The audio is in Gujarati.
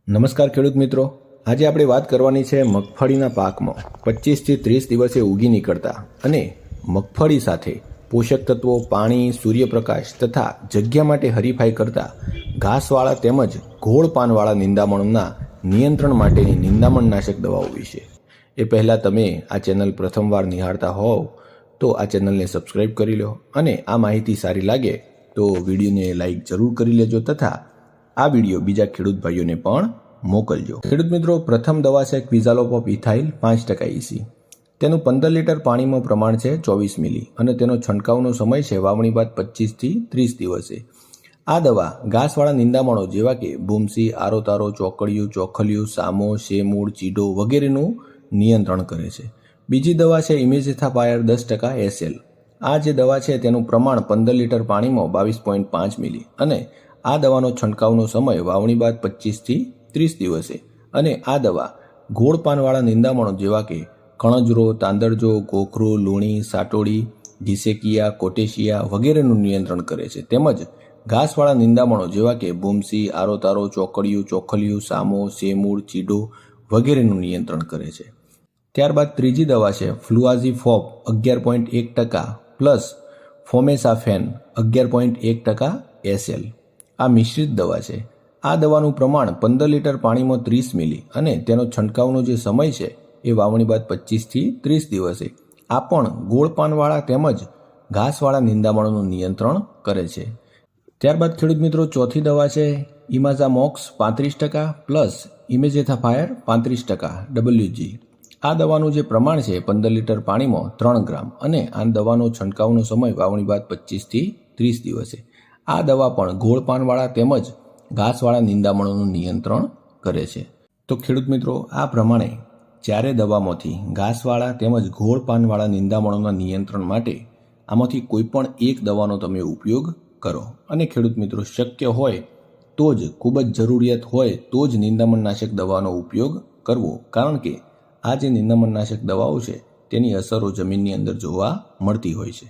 નમસ્કાર ખેડૂત મિત્રો, આજે આપણે વાત કરવાની છે મગફળીના પાકમાં 25 થી 30 દિવસે ઉગી નીકળતા અને મગફળી સાથે પોષક તત્વો, પાણી, સૂર્યપ્રકાશ તથા જગ્યા માટે હરીફાઈ કરતા ઘાસવાળા તેમજ ગોળ પાનવાળા નિંદામણોના નિયંત્રણ માટેની નિંદામણનાશક દવાઓ વિશે. એ પહેલાં તમે આ ચેનલ પ્રથમવાર નિહાળતા હોવ તો આ ચેનલને સબસ્ક્રાઈબ કરી લો અને આ માહિતી સારી લાગે તો વિડીયોને લાઈક જરૂર કરી લેજો તથા આ વિડીયો બીજા ખેડૂત ભાઈઓને પણ મોકલજો. ખેડૂત મિત્રો, પ્રથમ દવા છે ક્વિઝાલોપ ઇથાઇલ 5% EC. તેનું 15 લીટર પાણીમાં પ્રમાણ છે 24 મિલી અને તેનો છંટકાવનો સમય છે વાવણી બાદ 25 થી 30 દિવસે. આ દવા ઘાસવાળા નિંદામણો જેવા કે બુમસી, આરોતારો, ચોકડિયું, ચોખલિયું, સામો, શેમૂળ, ચીડો વગેરેનું નિયંત્રણ કરે છે. બીજી દવા છે ઇમેજેથાપાયર 10% SL. આ જે દવા છે તેનું પ્રમાણ 15 લીટર પાણીમાં 22.5 મિલી અને આ દવાનો છંટકાવનો સમય વાવણી બાદ 25 થી 30 દિવસે અને આ દવા ગોળ પાનવાળા નિંદામણો જેવા કે કણજરો, તાંદરજો, ગોખરું, લૂણી, સાટોડી, ડિસેકિયા, કોટેશિયા વગેરેનું નિયંત્રણ કરે છે. તેમજ ઘાસવાળા નિંદામણો જેવા કે બુમસી, આરોતારો, ચોકડિયું, ચોખલિયું, સામો, શેમૂળ, ચીડો વગેરેનું નિયંત્રણ કરે છે. ત્યારબાદ ત્રીજી દવા છે ફ્લુઆઝીફોપ 11.1% પ્લસ ફોમેસાફેન 11.1% SL. આ મિશ્રિત દવા છે. આ દવાનું પ્રમાણ 15 લીટર પાણીમાં 30 મિલી અને તેનો છંટકાવનો જે સમય છે એ વાવણી બાદ 25 થી 30 દિવસે. આ પણ ગોળ પાનવાળા તેમજ ઘાસવાળા નિંદામણોનું નિયંત્રણ કરે છે. ત્યારબાદ ખેડૂત મિત્રો, ચોથી દવા છે ઇમાઝામોક્સ 35% પ્લસ ઇમેજેથાફાયર 35% WG. આ દવાનું જે પ્રમાણ છે 15 લીટર પાણીમાં 3 ગ્રામ અને આ દવાનો છંટકાવનો સમય વાવણી બાદ 25 થી 30 દિવસે. આ દવા પણ ગોળ પાનવાળા તેમજ ઘાસવાળા નિંદામણોનું નિયંત્રણ કરે છે. તો ખેડૂત મિત્રો, આ પ્રમાણે ચારે દવામાંથી ઘાસવાળા તેમજ ગોળ પાનવાળા નિંદામણોના નિયંત્રણ માટે આમાંથી કોઈ પણ એક દવાનો તમે ઉપયોગ કરો અને ખેડૂત મિત્રો, શક્ય હોય તો જ, ખૂબ જ જરૂરિયાત હોય તો જ નિંદામણનાશક દવાનો ઉપયોગ કરવો, કારણ કે આ જે નિંદામણનાશક દવાઓ છે તેની અસરો જમીનની અંદર જોવા મળતી હોય છે.